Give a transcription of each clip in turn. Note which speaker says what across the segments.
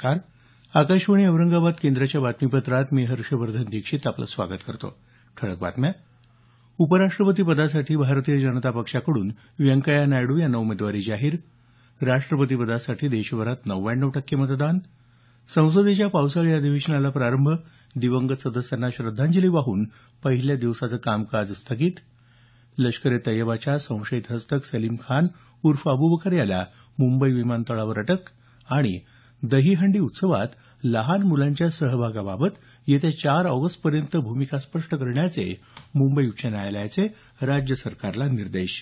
Speaker 1: नमस्कार. आकाशवाणी औरंगाबाद केंद्राच्या बातमीपत्रात मी हर्षवर्धन दीक्षित आपलं स्वागत करतो. ठळक बातम्या. उपराष्ट्रपती पदासाठी भारतीय जनता पक्षाकडून व्यंकय्या नायडू यांना उमेदवारी जाहीर. राष्ट्रपती पदासाठी देशभरात 99% मतदान. संसदेच्या पावसाळी अधिवेशनाला प्रारंभ. दिवंगत सदस्यांना श्रद्धांजली वाहून पहिल्या दिवसाचं कामकाज स्थगित. लष्कर ए तय्यबाच्या संशयित हस्तक सलीम खान उर्फ अबू बकर याला मुंबई विमानतळावर अटक. आणि दहीहंडी उत्सवात लहान मुलांच्या सहभागाबाबत येत्या 4 ऑगस्टपर्यंत भूमिका स्पष्ट करण्याचे मुंबई उच्च न्यायालयाचे राज्य सरकारला निर्देश.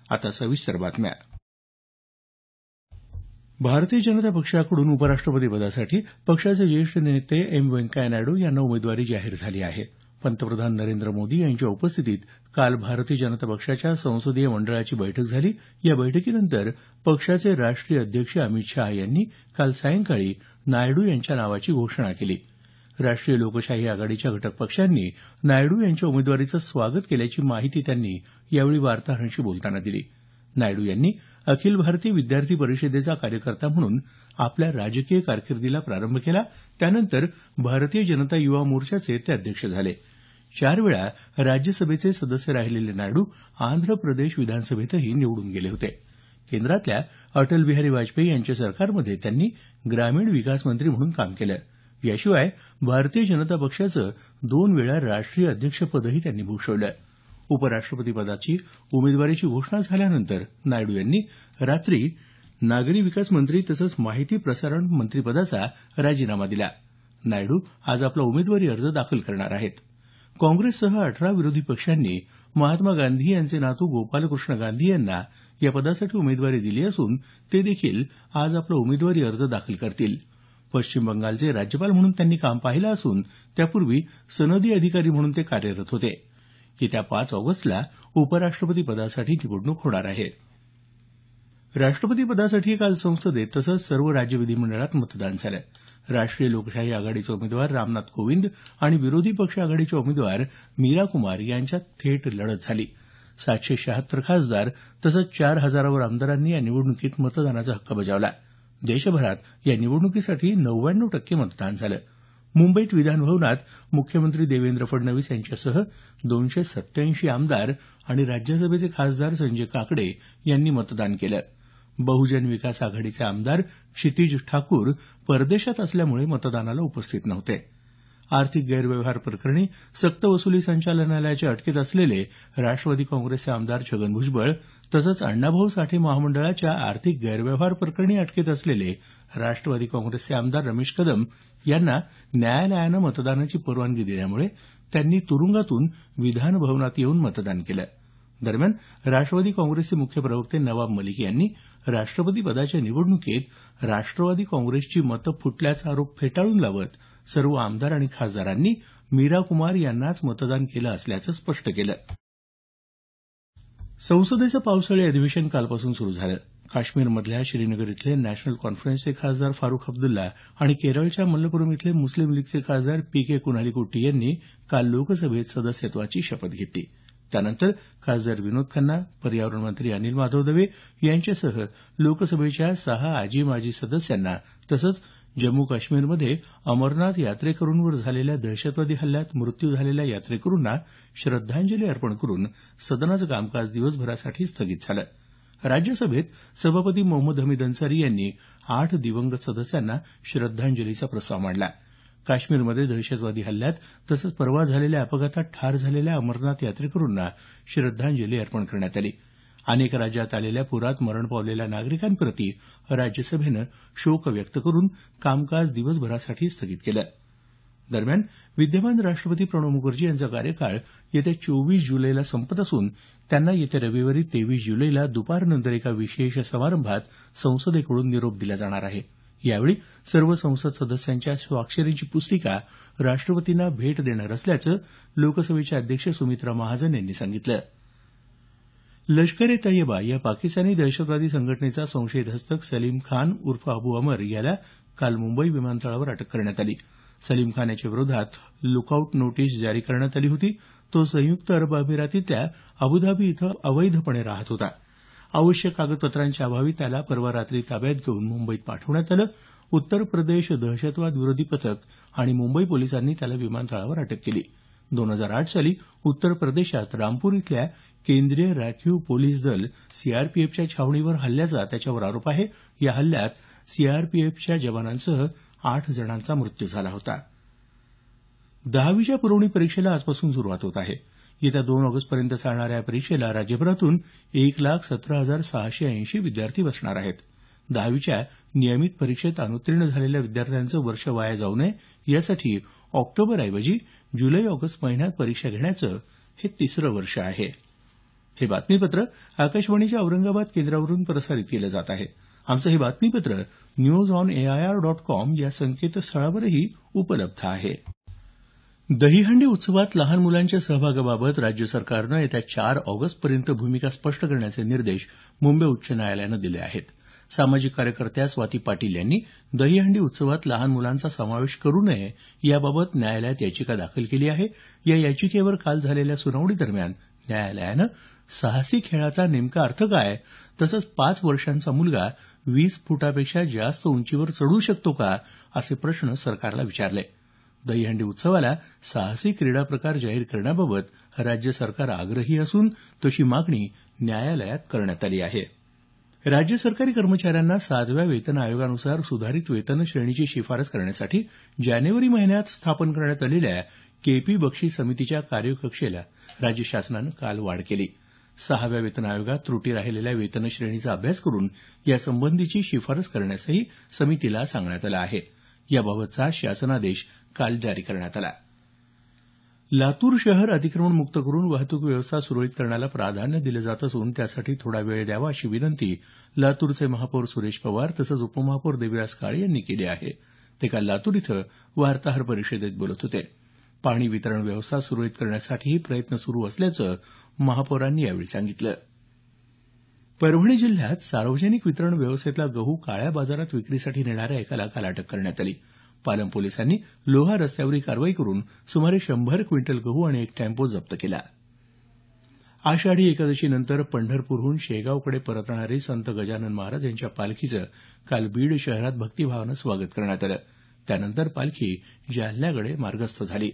Speaker 1: आता सविस्तर बातम्या. भारतीय जनता पक्षाकडून उपराष्ट्रपती पदासाठी पक्षाचे ज्येष्ठ नेते एम व्यंकय्या नायडू यांना उमेदवारी जाहीर झाली आहे. पंतप्रधान नरेंद्र मोदी यांच्या उपस्थितीत काल भारतीय जनता पक्षाच्या संसदीय मंडळाची बैठक झाली. या बैठकीनंतर पक्षाचे राष्ट्रीय अध्यक्ष अमित शहा यांनी काल सायंकाळी नायडू यांच्या नावाची घोषणा केली. राष्ट्रीय लोकशाही आघाडीच्या घटक पक्षांनी नायडू यांच्या उमेदवारीचं स्वागत केल्याची माहिती त्यांनी यावेळी वार्ताहरांशी बोलताना दिली. नायडू यांनी अखिल भारतीय विद्यार्थी परिषदेचा कार्यकर्ता म्हणून आपल्या राजकीय कारकिर्दीला प्रारंभ केला. त्यानंतर भारतीय जनता युवा मोर्चाचे ते अध्यक्ष झाले. 4 वेळा राज्यसभेचे सदस्य राहिलेले नायडू आंध्र प्रदेश विधानसभेतही निवडून गेले होते. केंद्रातल्या अटल बिहारी वाजपेयी यांच्या सरकारमध्ये त्यांनी ग्रामीण विकास मंत्री म्हणून काम केलं. याशिवाय भारतीय जनता पक्षाचं 2 वेळा राष्ट्रीय अध्यक्षपदही त्यांनी भूषवलं. उपराष्ट्रपती पदाची उमेदवारीची घोषणा झाल्यानंतर नायडू यांनी रात्री नागरी विकास मंत्री तसंच माहिती प्रसारण मंत्रिपदाचा राजीनामा दिला. नायडू आज आपला उमेदवारी अर्ज दाखल करणार आहेत. काँग्रेससह 18 विरोधी पक्षांनी महात्मा गांधी यांचे नातू गोपालकृष्ण गांधी यांना या पदासाठी उमेदवारी दिली असून ते देखील आज आपला उमेदवारी अर्ज दाखल करतील. पश्चिम बंगालचे राज्यपाल म्हणून त्यांनी काम पाहिलं असून त्यापूर्वी सनदी अधिकारी म्हणून ते कार्यरत होते. येत्या 5 ऑगस्टला उपराष्ट्रपती पदासाठी निवडणूक होणार आहे. राष्ट्रपती पदासाठी काल संसदेत तसंच सर्व राज्य विधिमंडळात मतदान झालं. राष्ट्रीय लोकशाही आघाडीचे उमेदवार रामनाथ कोविंद आणि विरोधी पक्ष आघाडीच्या उमेदवार मीरा कुमार यांच्यात थेट लढत झाली. 776 खासदार तसंच 4,000 वर आमदारांनी या निवडणुकीत मतदानाचा हक्क बजावला. देशभरात या निवडणुकीसाठी 99% मतदान झालं. मुंबईत विधानभवनात मुख्यमंत्री देवेंद्र फडणवीस यांच्यासह 287 आमदार आणि राज्यसभेचे खासदार संजय काकडे यांनी मतदान केलं. बहुजन विकास आघाडीचे आमदार क्षितिज ठाकूर परदेशात असल्यामुळे मतदानाला उपस्थित नव्हते. आर्थिक गैरव्यवहार प्रकरणी सक्तवसुली संचालनालयाच्या अटकेत असलेले राष्ट्रवादी काँग्रेसचे आमदार छगन भुजबळ तसंच अण्णाभाऊ साठे महामंडळाच्या आर्थिक गैरव्यवहार प्रकरणी अटकेत असलेले राष्ट्रवादी काँग्रेसचे आमदार रमेश कदम यांना न्यायालयानं मतदानाची परवानगी दिल्यामुळे त्यांनी तुरुंगातून विधान भवनात येऊन मतदान केलं. दरम्यान राष्ट्रवादी काँग्रेसचे मुख्य प्रवक्ते नवाब मलिक यांनी राष्ट्रपती पदाच्या निवडणुकीत राष्ट्रवादी काँग्रेसची मतं फुटल्याचा आरोप फेटाळून लावत सर्व आमदार आणि खासदारांनी मीरा कुमार यांनाच मतदान केलं असल्याचं स्पष्ट केलं. संसदेचं पावसाळी अधिवेशन कालपासून सुरू झालं. काश्मीरमधल्या श्रीनगर इथले नॅशनल कॉन्फरन्सचे खासदार फारुख अब्दुल्ला आणि केरळच्या मल्लपुरम इथले मुस्लिम लीगचे खासदार पी.के. कुणालीकुट्टी यांनी काल लोकसभेत सदस्यत्वाची शपथ घेतली. त्यानंतर खासदार विनोद खन्ना, पर्यावरण मंत्री अनिल माधव दवे यांच्यासह लोकसभेच्या 6 आजी माजी सदस्यांना तसंच जम्मू काश्मीरमध्ये अमरनाथ यात्रेकरूंवर झालेल्या दहशतवादी हल्ल्यात मृत्यू झालेल्या यात्रेकरूंना श्रद्धांजली अर्पण करून सदनाचं कामकाज दिवसभरासाठी स्थगित झालं. राज्यसभेत सभापती मोहम्मद हमीद अन्सारी यांनी 8 दिवंगत सदस्यांना श्रद्धांजलीचा प्रस्ताव मांडला. काश्मीरमध्ये दहशतवादी हल्ल्यात तसंच परवा झालेल्या अपघातात ठार झालेल्या अमरनाथ यात्रेकरूंना श्रद्धांजली अर्पण करण्यात आली. अनेक राज्यात आलेल्या पुरात मरण पावलेल्या नागरिकांप्रती राज्यसभेनं शोक व्यक्त करून कामकाज दिवसभरासाठी स्थगित केलं. दरम्यान विद्यमान राष्ट्रपती प्रणव मुखर्जी यांचा कार्यकाळ येत्या 24 जुलैला संपत असून त्यांना येत्या रविवारी 23 जुलैला दुपारनंतर एका विशेष समारंभात संसदेकडून निरोप दिला जाणार आहे. यावेळी सर्व संसद सदस्यांच्या स्वाक्षरीची पुस्तिका राष्ट्रपतींना भेट देणार असल्याचं लोकसभेच्या अध्यक्ष सुमित्रा महाजन यांनी सांगितलं. लष्कर ए तय्यबा या पाकिस्तानी दहशतवादी संघटनेचा संशयित हस्तक सलीम खान उर्फ अबू अमर याला काल मुंबई विमानतळावर अटक करण्यात आली. सलीम खान याच्या विरोधात लुकआउट नोटीस जारी करण्यात आली होती. तो संयुक्त अरब अमिरातीतल्या अबुधाबी इथं अवैधपणे राहत होता. आवश्यक कागदपत्रांच्या अभावी त्याला परवा रात्री ताब्यात घेऊन मुंबईत पाठवण्यात आलं. उत्तर प्रदेश दहशतवाद विरोधी पथक आणि मुंबई पोलिसांनी त्याला विमानतळावर अटक केली. 2008 साली उत्तर प्रदेशात रामपूर इथल्या केंद्रीय राखीव पोलीस दल सीआरपीएफच्या छावणीवर हल्ल्याचा त्याच्यावर आरोप आहे. या हल्ल्यात सीआरपीएफच्या जवानांसह 8 जणांचा मृत्यू झाला होता. 10वीच्या पुरवणी परीक्षेला आजपासून सुरुवात होत आहे. येत्या 2 ऑगस्टपर्यंत चालणाऱ्या या परीक्षेला राज्यभरातून 1,17,680 विद्यार्थी बसणार आहेत. 10वीच्या नियमित परीक्षेत अनुत्तीर्ण झालेल्या विद्यार्थ्यांचं वर्ष वाया जाऊ नये यासाठी ऑक्टोबरऐवजी जुलै-ऑगस्ट महिन्यात परीक्षा घेण्याचं हे तिसरं वर्ष आहे. हे बातमीपत्र आकाशवाणीच्या औरंगाबाद केंद्रावरून प्रसारित केलं जात आहे. आमचं हे बातमीपत्र newsonair.com या संकेतस्थळावरही उपलब्ध आहे. दहीहंडी उत्सवात लहान मुलांच्या सहभागाबाबत राज्य सरकारनं येत्या 4 ऑगस्टपर्यंत भूमिका स्पष्ट करण्याचे निर्देश मुंबई उच्च न्यायालयानं दिले आहेत. सामाजिक कार्यकर्त्या स्वाती पाटील यांनी दहीहंडी उत्सवात लहान मुलांचा समावेश करू नये याबाबत न्यायालयात याचिका दाखल केली आहे. या याचिकेवर काल झालेल्या सुनावणीदरम्यान न्यायालयानं साहसी खेळाचा नेमका अर्थ काय, तसंच 5 वर्षांचा मुलगा 20 फुटापेक्षा जास्त उंचीवर चढू शकतो का, असे प्रश्न सरकारला विचारले. दहीहंडी उत्सवाला साहसी क्रीडा प्रकार जाहीर करण्याबाबत राज्य सरकार आग्रही असून तशी मागणी न्यायालयात करण्यात आली आहे. राज्य सरकारी कर्मचाऱ्यांना 7व्या वेतन आयोगानुसार सुधारित वेतन श्रेणीची शिफारस करण्यासाठी जानेवारी महिन्यात स्थापन करण्यात आलेल्या केपी बक्षी समितीच्या कार्यकक्षेला राज्य शासनानं काल वाढ केली. 6व्या वेतन आयोगात त्रुटी राहिलेल्या वेतन श्रेणीचा अभ्यास करून यासंबंधीची शिफारस करण्यासही समितीला सांगण्यात आलं आहे. याबाबतचा शासनादेश काल जारी करण्यात आला. लातूर शहर अतिक्रमणमुक्त करून वाहतूक व्यवस्था सुरळीत करण्याला प्राधान्य दिलं जात असून त्यासाठी थोडा वेळ द्यावा अशी विनंती लातूरचे महापौर सुरेश पवार तसंच उपमहापौर देविदास काळे यांनी केली आहे. ते काल लातूर इथं वार्ताहर परिषदेत बोलत होते. पाणी वितरण व्यवस्था सुरळीत करण्यासाठीही प्रयत्न सुरू असल्याचं महापौरांनी यावेळी सांगितलं. परभणी जिल्ह्यात सार्वजनिक वितरण व्यवस्थेतला गहू काळ्या बाजारात विक्रीसाठी नेणाऱ्या एकाला काल अटक करण्यात आली. पालम पोलिसांनी लोहा रस्त्यावर ही कारवाई करून सुमारे 100 क्विंटल गहू आणि एक टेम्पो जप्त केला. आषाढी एकादशीनंतर पंढरपूरहून शेगावकडे परतणारी संत गजानन महाराज यांच्या पालखीचं काल बीड शहरात भक्तिभावानं स्वागत करण्यात आलं. त्यानंतर पालखी जालन्याकडे मार्गस्थ झाली.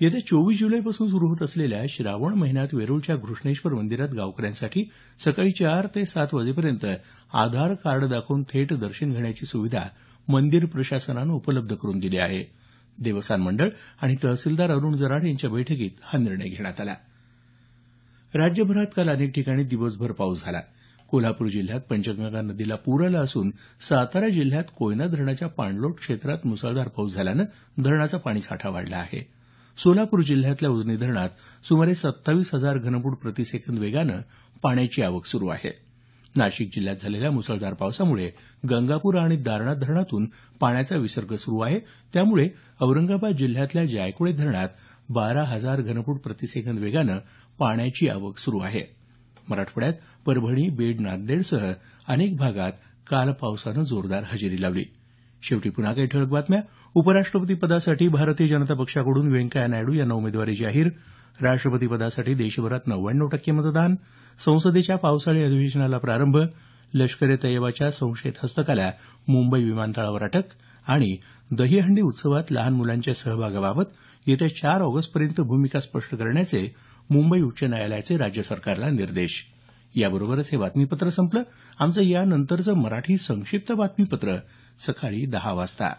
Speaker 1: येत्या 24 जुलैपासून सुरू होत असलेल्या श्रावण महिन्यात वेरूळच्या घृष्णेश्वर मंदिरात गावकऱ्यांसाठी सकाळी 4 ते 7 वाजेपर्यंत आधार कार्ड दाखवून थेट दर्शन घेण्याची सुविधा मंदिर प्रशासनानं उपलब्ध करून दिली आहे. देवस्थान मंडळ आणि तहसीलदार अरुण जराड यांच्या बैठकीत हा निर्णय घेण्यात आला. राज्यभरात काल अनेक ठिकाणी दिवसभर पाऊस झाला. कोल्हापूर जिल्ह्यात पंचगंगा नदीला पूर आला असून सातारा जिल्ह्यात कोयना धरणाच्या पाणलोट क्षेत्रात मुसळधार पाऊस झाल्यानं धरणाचा पाणीसाठा वाढला आहे. सोलापूर जिल्ह्यातल्या उजनी धरणात सुमारे 27,000 घनफूट प्रतिसेकंद वेगानं पाण्याची आवक सुरू आहे. नाशिक जिल्ह्यात झालेल्या मुसळधार पावसामुळे गंगापूर आणि दारणा धरणातून पाण्याचा विसर्ग सुरू आहे. त्यामुळे औरंगाबाद जिल्ह्यातल्या जायकवाडी धरणात 12,000 घनफूट प्रतिसेकंद वेगानं पाण्याची आवक सुरू आहे. मराठवाड्यात परभणी, बीड, नांदेडसह अनेक भागात काल पावसानं जोरदार हजेरी लावली. शेवटी पुन्हा काही ठळक बातम्या. उपराष्ट्रपती पदासाठी भारतीय जनता पक्षाकडून व्यंकय्या नायडू यांना उमेदवारी जाहीर. राष्ट्रपती पदासाठी देशभरात 99% मतदान. संसदेच्या पावसाळी अधिवेशनाला प्रारंभ. लष्कर-ए-तैयबाच्या संशयित हस्तकाला मुंबई विमानतळावर अटक. आणि दहीहंडी उत्सवात लहान मुलांच्या सहभागाबाबत येत्या 4 ऑगस्टपर्यंत भूमिका स्पष्ट करण्याचे मुंबई उच्च न्यायालयाचे राज्य सरकारला निर्देश. याबरोबरच हे बातमीपत्र संपलं. आमचं यानंतरचं मराठी संक्षिप्त बातमीपत्र सकाळी 10 वाजता.